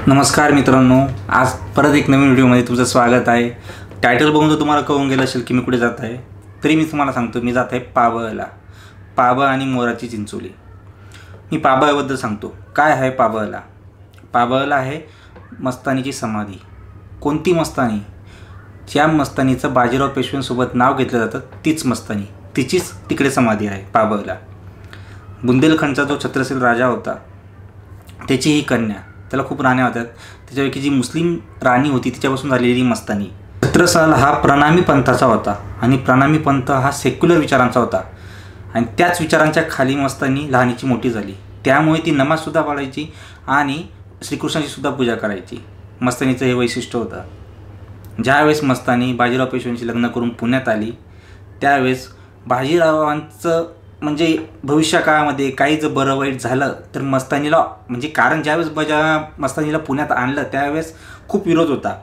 नमस्कार मित्रांनो, आज परत एक नवीन व्हिडिओमध्ये तुमचं स्वागत आहे। टायटल बघून तर तुम्हाला कळून गेलं असेल की मी कुठे जात आहे। तरी मी तुम्हाला सांगतो, मी जात आहे पाबळला। पाबळ आणि मोराची चिंचोली। मी पाबळबद्दल सांगतो। काय आहे पाबळला? पाबळला आहे मस्तानीची समाधी। कोणती मस्तानी? ज्या मस्तानीचं बाजीराव पेशव्यांसोबत नाव घेतलं जातं तीच मस्तानी, तिचीच तिकडे समाधी आहे पाबळला। बुंदेलखंडचा जो छत्रसेन राजा होता त्याची ही कन्या, त्याला खूप राण्या होत्या, त्याच्यापैकी जी मुस्लिम राणी होती तिच्यापासून झालेली मस्तानी। छत्रसाल हा प्रणामी पंथाचा होता आणि प्रणामी पंथ हा सेक्युलर विचारांचा होता आणि त्याच विचारांच्या खाली मस्तानी लहानीची मोठी झाली। त्यामुळे ती नमाजसुद्धा पाळायची आणि श्रीकृष्णाची सुद्धा पूजा करायची। मस्तानीचं हे वैशिष्ट्य होतं। ज्यावेळेस मस्तानी बाजीराव पेशव्यांशी लग्न करून पुण्यात आली त्यावेळेस बाजीरावांचं म्हणजे भविष्य काळामध्ये काही जर बरं वाईट झालं तर मस्तानीला, म्हणजे कारण ज्यावेळेस मस्तानीला पुण्यात आणलं त्यावेळेस खूप विरोध होता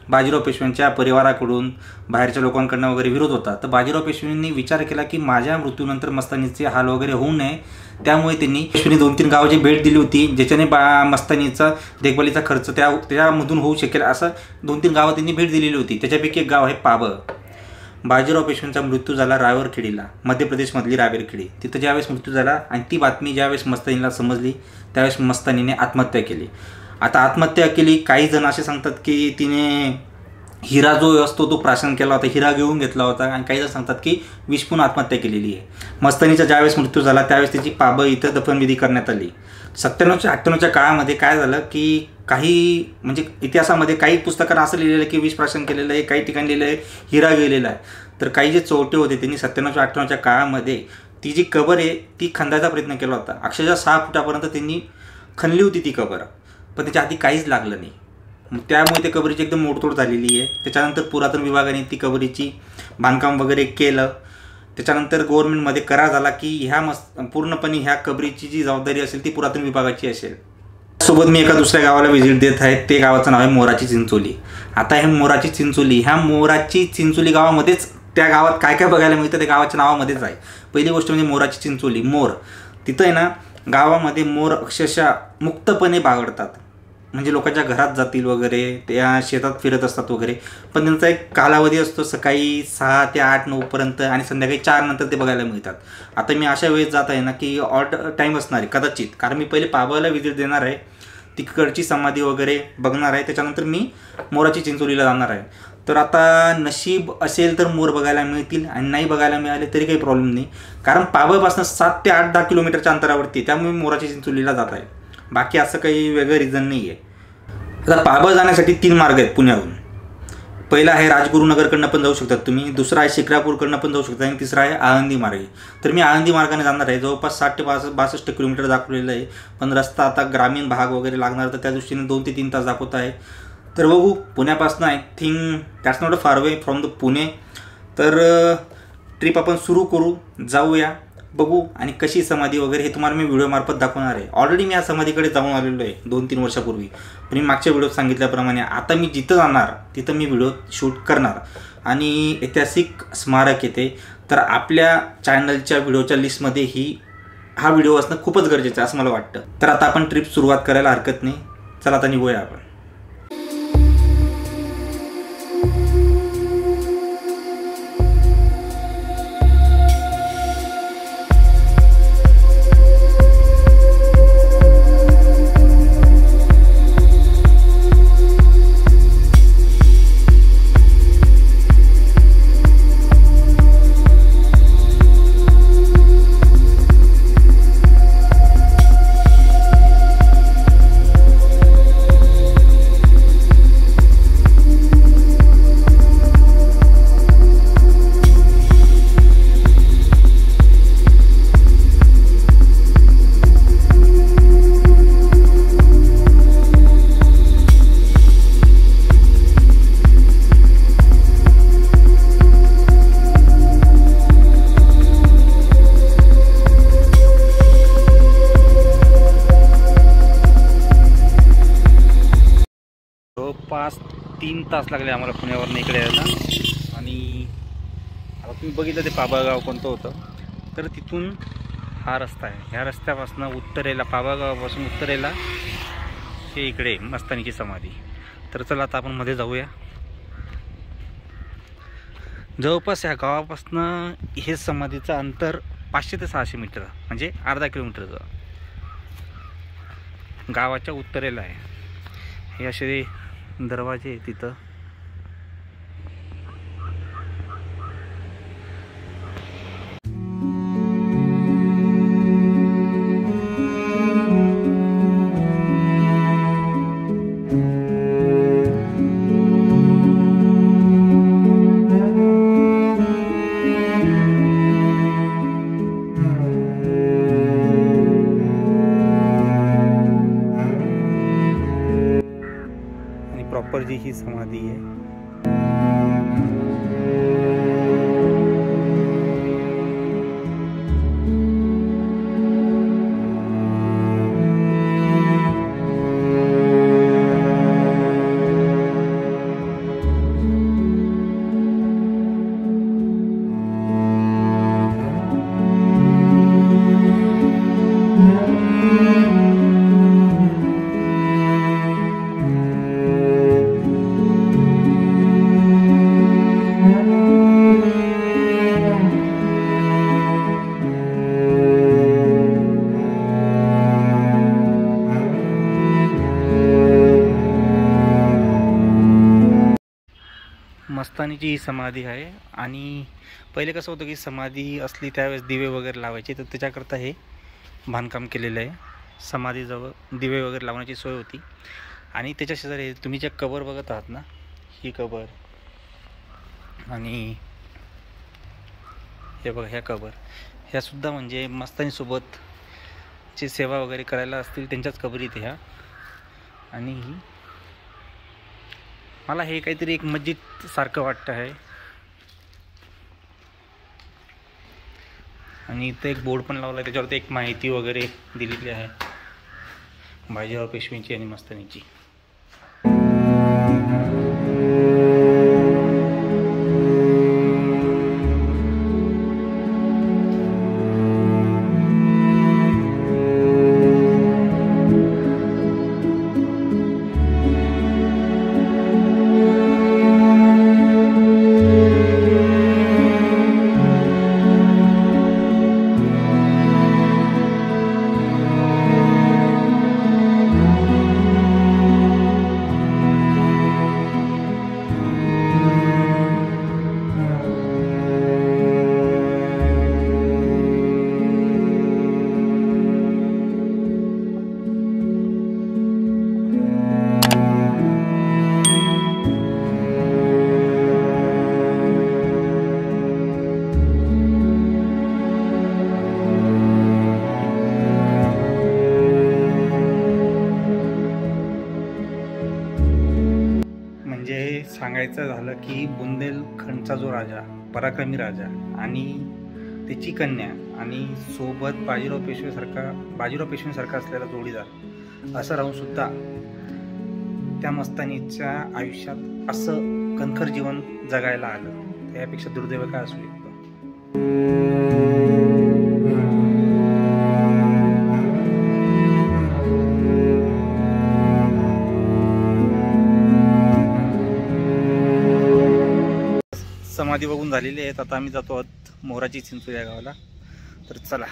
बाजीराव पेशव्यांच्या परिवाराकडून, बाहेरच्या लोकांकडून वगैरे विरोध होता। तर बाजीराव पेशव्यांनी विचार केला की माझ्या मृत्यूनंतर मस्तानीचे हाल वगैरे होऊ नये, त्यामुळे त्यांनी पेशव्यांनी 2-3 गावाची भेट दिली होती ज्याच्याने मस्तानीचा देखभालीचा खर्च त्यामधून होऊ शकेल। असं 2-3 गावं त्यांनी भेट दिलेली होती। त्याच्यापैकी एक गाव आहे पाबळ। बाजीराव पेशव्यांचा मृत्यू झाला रायवरखेडीला, मध्य प्रदेशमधली रायवरखेडी। तिथं ज्यावेळेस मृत्यू झाला आणि ती बातमी ज्यावेळेस मस्तानीला समजली त्यावेळेस मस्तानीने आत्महत्या केली। आता आत्महत्या केली, काही जण असे सांगतात की तिने हिरा जो असतो तो प्राशन केला होता, हिरा घेऊन घेतला होता, आणि काही जण सांगतात की विष पिऊन आत्महत्या केलेली आहे। मस्तानीचा ज्यावेळेस मृत्यू झाला त्यावेळेस त्याची पाबळ इथं दफनविधी करण्यात आली। 97-98च्या काळामध्ये काय झालं की काही म्हणजे इतिहासामध्ये काही पुस्तकांना असं लिहिलेलं आहे की विष प्राशन केलेलं आहे, काही ठिकाणी लिहिलं आहे हिरा गेलेला आहे। तर काही जे चोरटे होते त्यांनी 97-98च्या काळामध्ये ती जी कबर आहे ती खंदायचा प्रयत्न केला होता। अक्षरशः 6 फुटापर्यंत त्यांनी खणली होती ती कबर, पण त्याच्या आधी काहीच लागलं नाही। त्यामुळे त्या कबरीची एकदम मोडतोड झालेली आहे। त्याच्यानंतर पुरातन विभागाने ती कबरीची बांधकाम वगैरे केलं। त्याच्यानंतर गव्हर्नमेंटमध्ये करार झाला की पूर्णपणे ह्या कबरीची जी जबाबदारी असेल ती पुरातन विभागाची असेल। सोबत मी एका दुसऱ्या गावाला व्हिजिट देत आहे, ते गावाचं नाव आहे मोराची चिंचोली। आता हे मोराची चिंचोली, ह्या मोराची चिंचोली गावामध्येच त्या गावात काय काय बघायला मिळतं त्या गावाच्या नावामध्येच आहे। पहिली गोष्ट म्हणजे मोराची चिंचोली, मोर। तिथं आहे ना गावामध्ये मोर अक्षरशः मुक्तपणे बागडतात, म्हणजे लोकांच्या घरात जातील वगैरे, त्या शेतात फिरत असतात वगैरे, पण त्यांचा एक कालावधी असतो, सकाळी 6 ते 8, 9 पर्यंत आणि संध्याकाळी 4 नंतर ते बघायला मिळतात। आता मी अशा वेळेस जात आहे ना की ऑड टाईम असणार आहे कदाचित, कारण मी पहिले पाबळला व्हिजिट देणार आहे, तिकडची समाधी वगैरे बघणार आहे, त्याच्यानंतर मी मोराची चिंचोलीला जाणार आहे। तर आता नशीब असेल तर मोर बघायला मिळतील आणि नाही बघायला मिळाले तरी काही प्रॉब्लेम नाही, कारण पाबळपासून 7 ते 8-10 किलोमीटरच्या अंतरावरती, त्यामुळे मी मोराची चिंचोलीला जात आहे। बाकी असं काही वेगळं रिझन नाही आहे। आता पाबळ जाण्यासाठी 3 मार्ग आहेत पुण्याहून। पहिला आहे राजगुरुनगरकडनं पण जाऊ शकतात तुम्ही, दुसरा आहे शिक्रापूरकडनं पण जाऊ शकता आणि तिसरा आहे आळंदी मार्गे। तर मी आळंदी मार्गाने जाणार आहे। जवळपास 60 ते 62 किलोमीटर दाखवलेलं आहे, पण रस्ता आता ग्रामीण भाग वगैरे लागणार तर त्या दृष्टीने 2 ते 3 तास दाखवत आहे। तर बघू, पुण्यापासून I think that's not a far way from the Pune. तर ट्रिप आपण सुरू करू, जाऊया, बघू आणि कशी समाधी वगैरे हे तुम्हाला मी व्हिडिओमार्फत दाखवणार आहे। ऑलरेडी मी या समाधीकडे जाऊन आलेलो आहे 2-3 वर्षापूर्वी, पण मी मागच्या व्हिडिओत सांगितल्याप्रमाणे आता मी जिथं जाणार तिथं मी व्हिडिओ शूट करणार आणि ऐतिहासिक स्मारक येते, तर आपल्या चॅनलच्या व्हिडिओच्या लिस्टमध्ये हा व्हिडिओ असणं खूपच गरजेचं आहे असं मला वाटतं। तर आता आपण ट्रिप सुरुवात करायला हरकत नाही, चला आता निघूया आपण। जवळपास 3 तास लागले आम्हाला पुण्यावरून इकडे यायला। आणि आता तुम्ही बघितलं ते पाबळगाव कोणतं होतं, तर तिथून हा रस्ता आहे, ह्या रस्त्यापासून उत्तरेला, पाबळगावापासून उत्तरेला हे इकडे मस्तानीची समाधी. तर चला आता आपण मध्ये जाऊया. जवळपास या गावापासनं हे समाधीचं अंतर 500 ते 600 मीटर, म्हणजे अर्धा किलोमीटरचं. गावाच्या उत्तरेला आहे. हे असे दरवाजे आहे तिथं. प्रॉपर जी ही समाधी आहे. मस्तानीची ही समाधी आहे. आणि पहिले कसं होतं की समाधी असली त्यावेळेस दिवे वगैरे लावायचे, तर त्याच्याकरता हे बांधकाम केलेलं आहे. समाधीजवळ दिवे वगैरे लावण्याची सोय होती. आणि त्याच्या शेजारी तुम्ही ज्या कबर बघत आहात ना, ही कबर आणि हे बघा ह्या कबर, ह्यासुद्धा म्हणजे मस्तानीसोबत जे सेवा वगैरे करायला असतील त्यांच्याच कबरीत ह्या. आणि मला हे काहीतरी एक मस्जिद सारखं वाटतं आहे. आणि इथे एक बोर्ड पण लावला आहे, त्याच्यावरती एक माहिती वगैरे दिलेली आहे बाजीराव पेशवेंची आणि मस्तानीची. सांगायचं झालं की बुंदेलखंडचा जो राजा, पराक्रमी राजा आणि त्याची कन्या आणि सोबत बाजीराव पेशवेंसारखा असलेला जोडीदार असं राहून सुद्धा त्या मस्तानीच्या आयुष्यात असं कणखर जीवन जगायला आलं, त्यापेक्षा दुर्दैव काय असू शकतं. समाधी बघून झालेली आहेत. आता आम्ही जातो आहोत मोराची चिंचोली या गावाला. तर चला.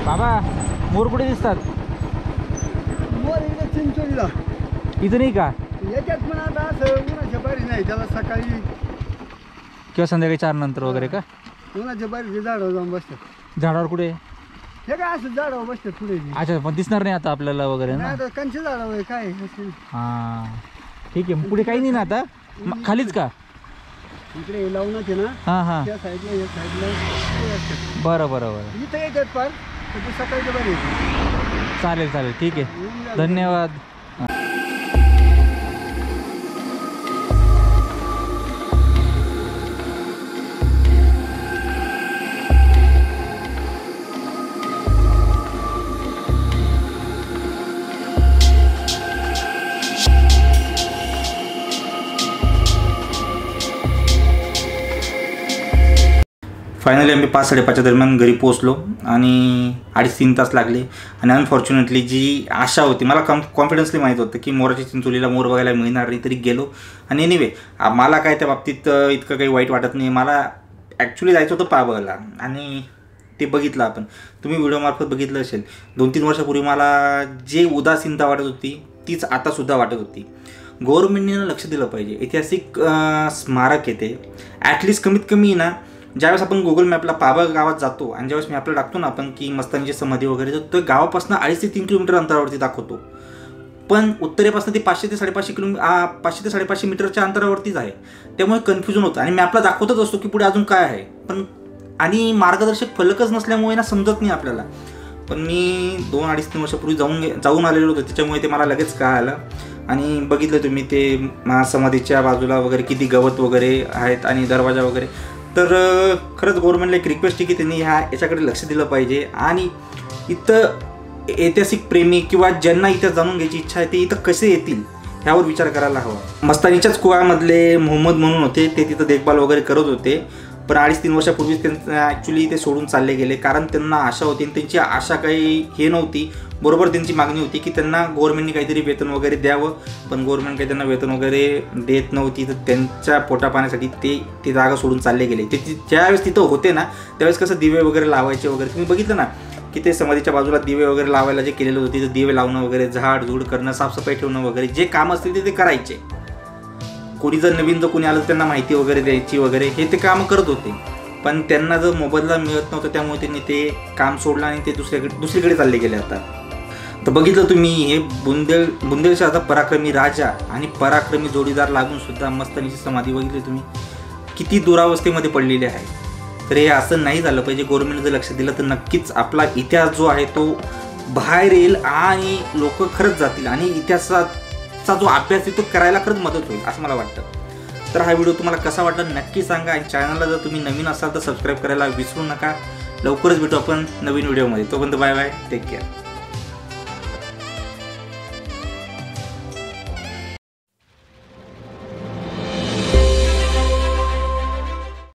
बाबा, मोर कुठे दिसतात? चिंचोलीला इथं नाही का? याच्यात पण आता असं उन्हाच्या बाहेर नाही, त्याला सकाळी किंवा संध्याकाळी 4 नंतर वगैरे का? उन्हाच्या बाहेर झाडावर जाऊन बसतात. झाडावर कुठे? हे काय असं झाडावर बसतात पुढे. अच्छा, पण दिसणार नाही आता आपल्याला वगैरे ना? आता कंचे झाडावर काय? हां, ठीक आहे. पुढे काही नाही ना आता? खालीच का? इकडे लावूनच आहे ना. हां हां, त्या साईडला या साईडला. बरं बरं बरं. इथं येतात पार, ते सकाळच्या बाहेर येतात. चालेल चालेल, ठीक आहे, धन्यवाद. फायनली आम्ही 5-5:30च्या दरम्यान घरी पोहोचलो आणि 2.5-3 तास लागले. आणि अनफॉर्च्युनेटली जी आशा होती, मला कॉन्फिडन्सली माहीत होतं की मोराची चिंचोलीला मोर बघायला मिळणार नाही, तरी गेलो. आणि एनिवे मला काय त्या बाबतीत इतकं काही वाईट वाटत नाही. मला ॲक्च्युली जायचं होतं पाबळला आणि ते बघितलं आपण, तुम्ही व्हिडिओमार्फत बघितलं असेल. 2-3 वर्षापूर्वी मला जे उदासीनता वाटत होती तीच आतासुद्धा वाटत होती. गव्हर्नमेंटने लक्ष दिलं पाहिजे. ऐतिहासिक स्मारक येते, ॲटलिस्ट कमीत कमी ना, ज्यावेळेस आपण गुगल मॅपला पाबळ गावात जातो आणि ज्यावेळेस मॅपला टाकतो ना आपण की मस्तानीची समाधी वगैरे, तर तो गावापासून 2.5 ते 3 किलोमीटर अंतरावरती दाखवतो. पण उत्तरेपासून ते 500 ते 550 मीटरच्या अंतरावरतीच आहे. त्यामुळे कन्फ्युजन होतं आणि मॅपला दाखवतच असतो की पुढे अजून काय आहे, पण आणि मार्गदर्शक फलकच नसल्यामुळे ना समजत नाही आपल्याला. पण मी 2-2.5-3 वर्षापूर्वी जाऊन आलेलो होतो, त्याच्यामुळे ते मला लगेच कळालं. आणि बघितलं तुम्ही ते महासमाधीच्या बाजूला वगैरे किती गवत वगैरे आहेत आणि दरवाजा वगैरे. तर खरंच गव्हर्नमेंटला एक रिक्वेस्ट आहे की त्यांनी याच्याकडे लक्ष दिलं पाहिजे. आणि इथं ऐतिहासिक प्रेमी किंवा ज्यांना इतिहास जाणून घ्यायची इच्छा आहे ते इथं कसे येतील ह्यावर विचार करायला हवा. मस्तानीच्याच कुळामधले मोहम्मद म्हणून होते, ते तिथं देखभाल वगैरे करत होते. पण 2.5-3 वर्षापूर्वीच त्यांचं ॲक्च्युली ते सोडून चालले गेले, कारण त्यांना आशा होती. आणि त्यांची आशा काही हे नव्हती, बरोबर त्यांची मागणी होती की त्यांना गव्हर्नमेंटने काहीतरी वेतन वगैरे द्यावं. पण गव्हर्नमेंट काही त्यांना वेतन वगैरे देत नव्हती, तर त्यांच्या पोटा पाण्यासाठी ते जागा सोडून चालले गेले. ते ज्यावेळेस तिथं होते ना, त्यावेळेस कसं दिवे वगैरे लावायचे वगैरे, तुम्ही बघितलं ना की ते समाधीच्या बाजूला दिवे वगैरे लावायला जे केलेलं होतं, तिथं दिवे लावणं वगैरे, झाड झूड करणं, साफसफाई ठेवणं वगैरे, जे काम असतील ते करायचे. कोणी जर नवीन जर कोणी आलं तर त्यांना माहिती वगैरे द्यायची वगैरे, हे ते कामं करत होते. पण त्यांना जर मोबदला मिळत नव्हतं, त्यामुळे त्यांनी ते काम सोडलं आणि ते दुसरीकडे चालले गेले. आता तर बघितलं तुम्ही, हे बुंदेलशहाचा पराक्रमी राजा आणि पराक्रमी जोडीदार लागून सुद्धा मस्तानीची समाधी बघितली तुम्ही, किती दुरावस्थेमध्ये पडलेली आहे. तर हे असं नाही झालं पाहिजे. गव्हर्नमेंटने जर लक्ष दिलं तर नक्कीच आपला इतिहास जो आहे तो बाहेर येईल आणि लोक खरंच जातील आणि इतिहासाचा जो अभ्यास आहे तो करायला खरंच मदत होईल असं मला वाटतं. तर हा व्हिडिओ तुम्हाला कसा वाटला नक्की सांगा. आणि चॅनलला जर तुम्ही नवीन असाल तर सबस्क्राईब करायला विसरू नका. लवकरच भेटू आपण नवीन व्हिडिओमध्ये. तोपर्यंत बाय बाय, टेक केअर.